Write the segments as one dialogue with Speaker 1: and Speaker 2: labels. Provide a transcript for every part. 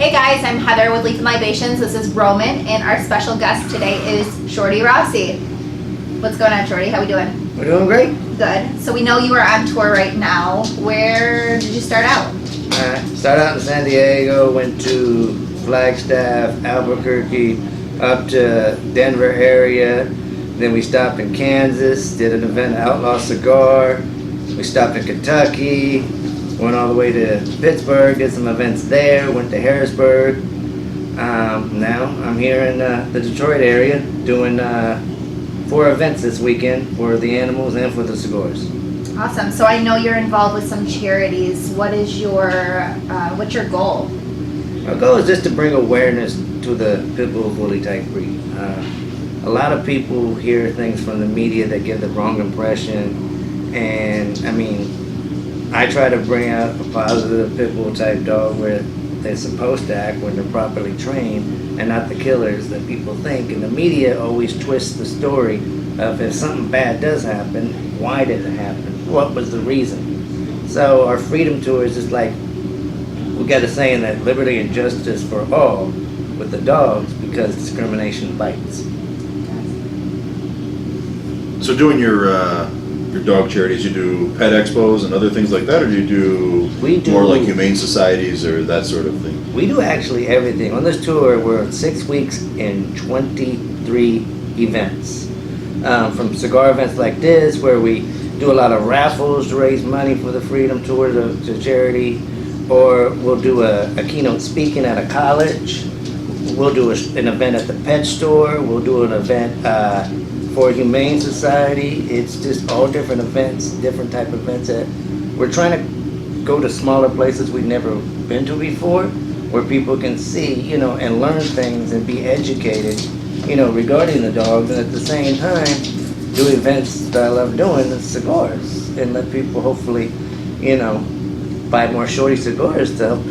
Speaker 1: Hey guys, I'm Heather with Libations. This is Roman, and our special guest today is Shorty Rossi. What's going on, Shorty? How we doing?
Speaker 2: We're doing great.
Speaker 1: Good. So we know you are on tour right now. Where did you start out?
Speaker 2: Started out in San Diego, went to Flagstaff, Albuquerque, up to Denver area. Then we stopped in Kansas, did an event at Outlaw Cigar. We stopped in Kentucky, went all the way to Pittsburgh, did some events there, went to Harrisburg. Now I'm here in the Detroit area doing 4 events this weekend for the animals and for the cigars.
Speaker 1: Awesome. So I know you're involved with some charities. What is what's your goal?
Speaker 2: Our goal is just to bring awareness to the pitbull bully type breed. A lot of people hear things from the media that give the wrong impression, and I mean, I try to bring out a positive pitbull type dog where they're supposed to act when they're properly trained, and not the killers that people think. And the media always twists the story of if something bad does happen, why did it happen? What was the reason? So our freedom tour is just like, we got a saying that liberty and justice for all with the dogs because discrimination bites.
Speaker 3: So doing your dog charities, you do pet expos and other things like that, or do you do more like humane societies or that sort of thing?
Speaker 2: We do actually everything. On this tour, we're 6 weeks in 23 events. From cigar events like this, where we do a lot of raffles to raise money for the Freedom Tour to charity, or we'll do a keynote speaking at a college. We'll do an event at the pet store. We'll do an event for a humane society. It's just all different events, different type of events. We're trying to go to smaller places we've never been to before, where people can see, and learn things and be educated, regarding the dogs, and at the same time do events that I love doing, the cigars, and let people hopefully, buy more Shorty cigars to help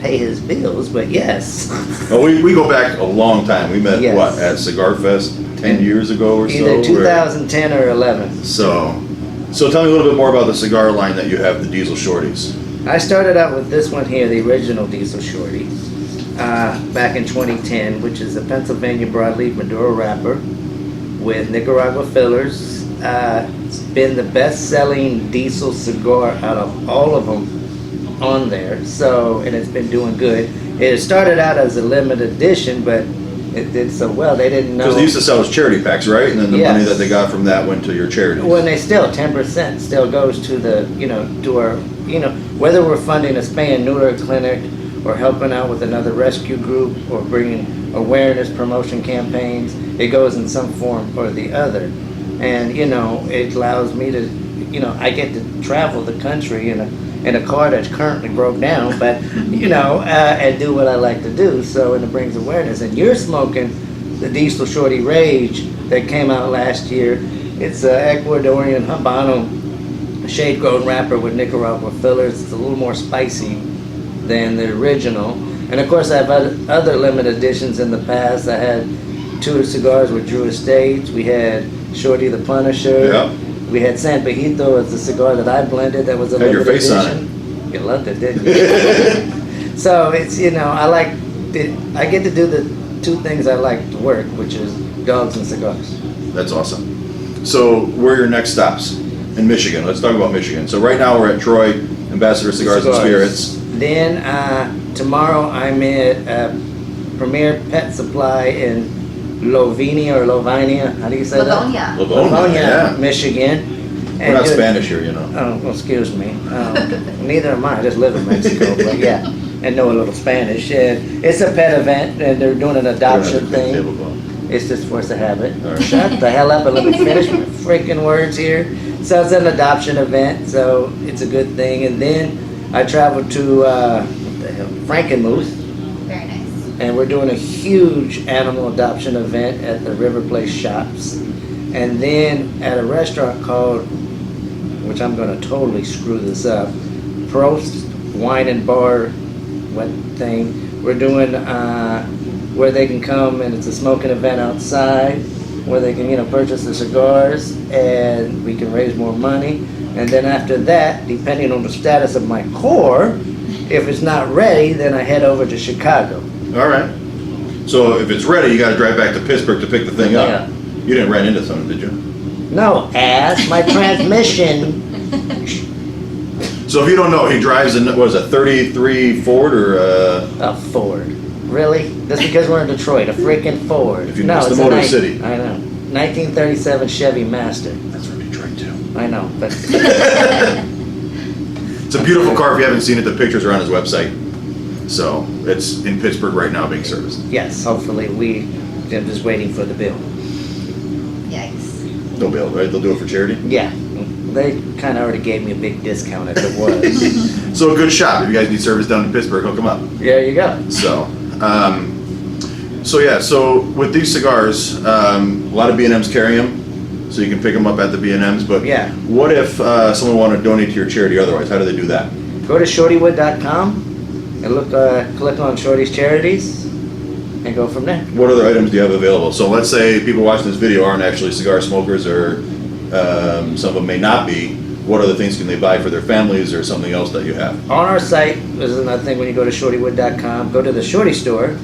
Speaker 2: pay his bills. But yes.
Speaker 3: Well, we go back a long time. We met,
Speaker 2: Yes.
Speaker 3: at Cigar Fest 10 years ago or so?
Speaker 2: Either 2010 or 11.
Speaker 3: So tell me a little bit more about the cigar line that you have, the Diesel Shorties.
Speaker 2: I started out with this one here, the original Diesel Shorty, back in 2010, which is a Pennsylvania broadleaf Maduro wrapper with Nicaragua fillers. It's been the best-selling diesel cigar out of all of them on there, and it's been doing good. It started out as a limited edition, but it did so well, they didn't know.
Speaker 3: Because they used to sell as charity packs, right? And then the money that they got from that went to your charities.
Speaker 2: Well, and they still, 10% still goes to to our, whether we're funding a spay and neuter clinic or helping out with another rescue group or bringing awareness promotion campaigns, it goes in some form or the other. And, it allows me to, I get to travel the country in a car that's currently broke down, but, and do what I like to do, and it brings awareness. And you're smoking the Diesel Shorty Rage that came out last year. It's an Ecuadorian Habano shade-grown wrapper with Nicaragua fillers. It's a little more spicy than the original. And of course, I've had other limited editions in the past. I had 2 cigars with Drew Estates. We had Shorty the Punisher.
Speaker 3: Yep.
Speaker 2: We had San Pejito. It's a cigar that I blended that was a limited
Speaker 3: your face
Speaker 2: edition.
Speaker 3: on it.
Speaker 2: You loved it, didn't you? So it's, I like it. I get to do the 2 things I like to work, which is dogs and cigars.
Speaker 3: That's awesome. So where are your next stops? In Michigan. Let's talk about Michigan. So right now we're at Troy, Ambassador Cigars and Spirits.
Speaker 2: Then tomorrow I'm at Premier Pet Supply in Lovinia or Lovinia. How do you say that?
Speaker 3: Livonia,
Speaker 2: Michigan.
Speaker 3: We're not Spanish here,
Speaker 2: Oh, well, excuse me. Neither am I. I just live in Mexico, but yeah, and know a little Spanish. And it's a pet event, and they're doing an adoption thing. It's just force of habit.
Speaker 3: Right.
Speaker 2: Shut the hell up and let me finish my freaking words here. So it's an adoption event, so it's a good thing. And then I traveled to Frankenmuth.
Speaker 1: Very nice.
Speaker 2: And we're doing a huge animal adoption event at the River Place Shops. And then at a restaurant called, which I'm going to totally screw this up, Prost Wine and Bar, what thing, we're doing where they can come, and it's a smoking event outside where they can, purchase the cigars and we can raise more money. And then after that, depending on the status of my core, If it's not ready, then I head over to Chicago.
Speaker 3: All right. So if it's ready, you got to drive back to Pittsburgh to pick the thing up.
Speaker 2: Yeah.
Speaker 3: You didn't run into something, did you?
Speaker 2: No, ass, my transmission.
Speaker 3: So if you don't know, he drives a, what is it, 33 Ford or
Speaker 2: A Ford. Really? Just because we're in Detroit, a freaking Ford.
Speaker 3: If you know, it's the Motor City.
Speaker 2: I know. 1937 Chevy Master.
Speaker 3: That's from Detroit too.
Speaker 2: I know, but
Speaker 3: It's a beautiful car. If you haven't seen it, the pictures are on his website. So it's in Pittsburgh right now being serviced.
Speaker 2: yes, hopefully I'm just waiting for the bill.
Speaker 1: Yikes.
Speaker 3: No bill, right? They'll do it for charity.
Speaker 2: Yeah, they kind of already gave me a big discount if it was.
Speaker 3: So a good shop. If you guys need service down in Pittsburgh, hook them up.
Speaker 2: There you go.
Speaker 3: So, so with these cigars, a lot of B&Ms carry them, so you can pick them up at the B&Ms. But
Speaker 2: Yeah.
Speaker 3: what if someone wanted to donate to your charity otherwise? How do they do that?
Speaker 2: Go to shortywood.com and click on Shorty's Charities and go from there.
Speaker 3: What other items do you have available? So let's say people watching this video aren't actually cigar smokers, or some of them may not be. What other things can they buy for their families, or something else that you have?
Speaker 2: On our site, this is another thing, when you go to shortywood.com, go to the Shorty store,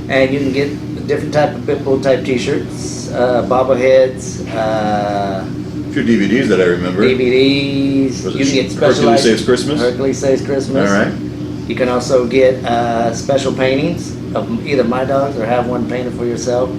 Speaker 2: and you can get different type of pitbull type t-shirts, bobbleheads,
Speaker 3: A few DVDs that I remember.
Speaker 2: DVDs.
Speaker 3: Was it
Speaker 2: You can get
Speaker 3: Hercules
Speaker 2: specialized.
Speaker 3: Saves Christmas?
Speaker 2: Hercules Saves Christmas.
Speaker 3: All right.
Speaker 2: You can also get special paintings of either my dogs or have one painted for yourself.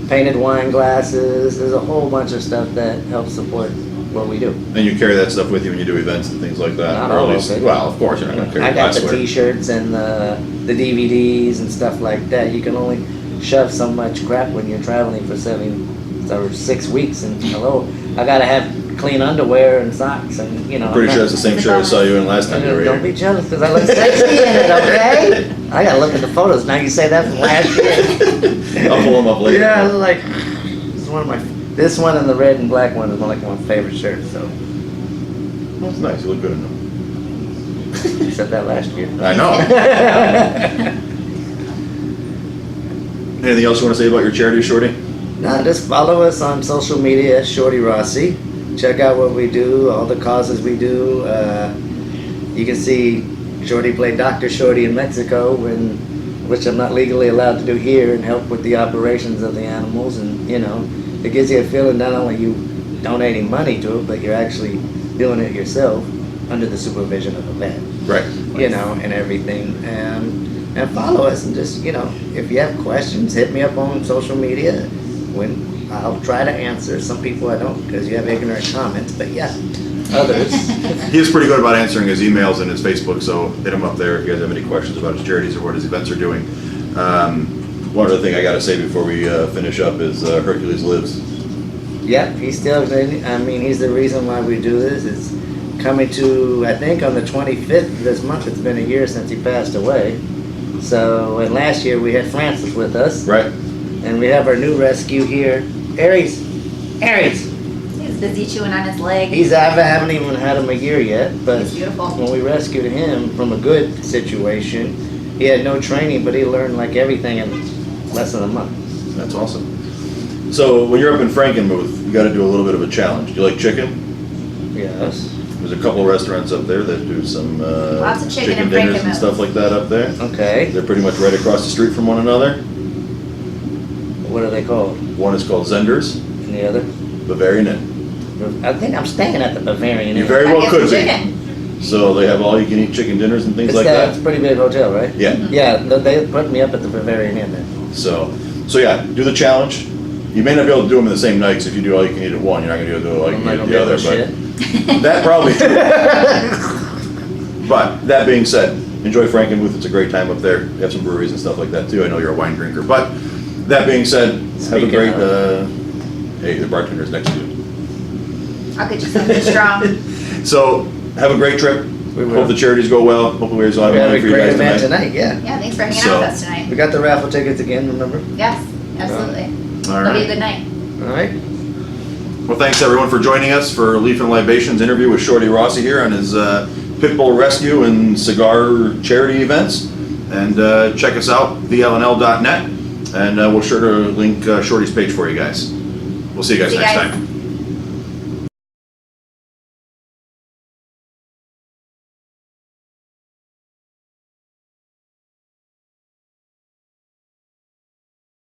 Speaker 2: Painted wine glasses. There's a whole bunch of stuff that helps support what we do.
Speaker 3: And you carry that stuff with you when you do events and things like that?
Speaker 2: Not
Speaker 3: Or at
Speaker 2: all of
Speaker 3: least-
Speaker 2: it.
Speaker 3: Well, of course, you're not going to carry
Speaker 2: I got the
Speaker 3: glassware.
Speaker 2: t-shirts and the DVDs and stuff like that. You can only shove so much crap when you're traveling for 6 weeks, and hello, I gotta have clean underwear and socks, and you know.
Speaker 3: I'm pretty sure it's the same shirt I saw you in last time you were
Speaker 2: Don't
Speaker 3: here.
Speaker 2: be jealous because I look sexy in it, okay? I gotta look at the photos now. You say that from last year.
Speaker 3: I'll pull them up later.
Speaker 2: Yeah, I look like this is one of my. This one and the red and black one is one of my favorite shirts. So
Speaker 3: That's nice. You look good in them.
Speaker 2: you said that last year.
Speaker 3: I know. Anything else you want to say about your charity, Shorty?
Speaker 2: No, just follow us on social media at Shorty Rossi. Check out what we do, all the causes we do. You can see Shorty play Dr. Shorty in Mexico, which I'm not legally allowed to do here, and help with the operations of the animals. And you know, it gives you a feeling not only you donating money to it, but you're actually doing it yourself under the supervision of a vet.
Speaker 3: Right.
Speaker 2: You know, and everything. And follow us, and just, you know, if you have questions, hit me up on social media. When I'll try to answer. Some people I don't, because you have ignorant comments, but yeah, others.
Speaker 3: He is pretty good about answering his emails and his Facebook, so hit him up there if you guys have any questions about his charities or what his events are doing. One other thing I got to say before we finish up is Hercules lives.
Speaker 2: Yep, he's still, I mean, he's the reason why we do this. It's coming to, I think on the 25th of this month, it's been a year since he passed away. So, and last year we had Francis with us.
Speaker 3: Right.
Speaker 2: And we have our new rescue here, Aries.
Speaker 1: He's busy chewing on his leg.
Speaker 2: I haven't even had him a year yet, but
Speaker 1: He's beautiful.
Speaker 2: when we rescued him from a good situation, he had no training, but he learned like everything in less than a month.
Speaker 3: That's awesome. So when you're up in Frankenmuth, you got to do a little bit of a challenge. Do you like chicken?
Speaker 2: Yes.
Speaker 3: There's a couple restaurants up there that do some
Speaker 1: Lots of chicken in
Speaker 3: dinners and
Speaker 1: Frankenmuth.
Speaker 3: stuff like that up there.
Speaker 2: Okay.
Speaker 3: They're pretty much right across the street from one another.
Speaker 2: What are they called?
Speaker 3: One is called Zender's,
Speaker 2: And the other?
Speaker 3: Bavarian Inn.
Speaker 2: I think I'm staying at the Bavarian
Speaker 3: You
Speaker 2: Inn.
Speaker 3: very well
Speaker 1: Get
Speaker 3: could
Speaker 1: some
Speaker 3: be.
Speaker 1: chicken.
Speaker 3: So they have all-you-can-eat chicken dinners and things
Speaker 2: It's
Speaker 3: like
Speaker 2: it's a
Speaker 3: that.
Speaker 2: pretty big hotel, right?
Speaker 3: Yeah.
Speaker 2: Yeah, they put me up at the Bavarian Inn then.
Speaker 3: So yeah, do the challenge. You may not be able to do them in the same night, 'cause if you do all-you-can-eat at one, you're not gonna be able to do
Speaker 2: I'm not
Speaker 3: all-you-can-eat at
Speaker 2: gonna
Speaker 3: the other.
Speaker 2: do
Speaker 3: But
Speaker 2: shit.
Speaker 3: that probably true. But that being said, enjoy Frankenmuth. It's a great time up there. They have some breweries and stuff like that too. I know you're a wine drinker. But that being said, have a
Speaker 2: Speaking
Speaker 3: great.
Speaker 2: of.
Speaker 3: Hey, the bartender's next to you.
Speaker 1: I'll get you something strong.
Speaker 3: So have a great trip.
Speaker 2: We will.
Speaker 3: Hope the charities go well. Hopefully we
Speaker 2: We
Speaker 3: have
Speaker 2: had
Speaker 3: money
Speaker 2: a
Speaker 3: for you
Speaker 2: great
Speaker 3: guys
Speaker 2: event
Speaker 3: tonight.
Speaker 2: tonight, yeah.
Speaker 1: Yeah, thanks for hanging
Speaker 3: So-
Speaker 1: out with us tonight.
Speaker 2: We got the raffle tickets again, remember?
Speaker 1: Yes, absolutely.
Speaker 3: All
Speaker 1: It'll be a
Speaker 3: right.
Speaker 1: good night.
Speaker 2: All right.
Speaker 3: Well, thanks everyone for joining us for Leaf and Libations interview with Shorty Rossi here on his Pitbull Rescue and Cigar Charity events. And check us out, thelnl.net, and we'll sure to link Shorty's page for you guys. We'll see you guys
Speaker 1: See you
Speaker 3: next
Speaker 1: guys.
Speaker 3: time.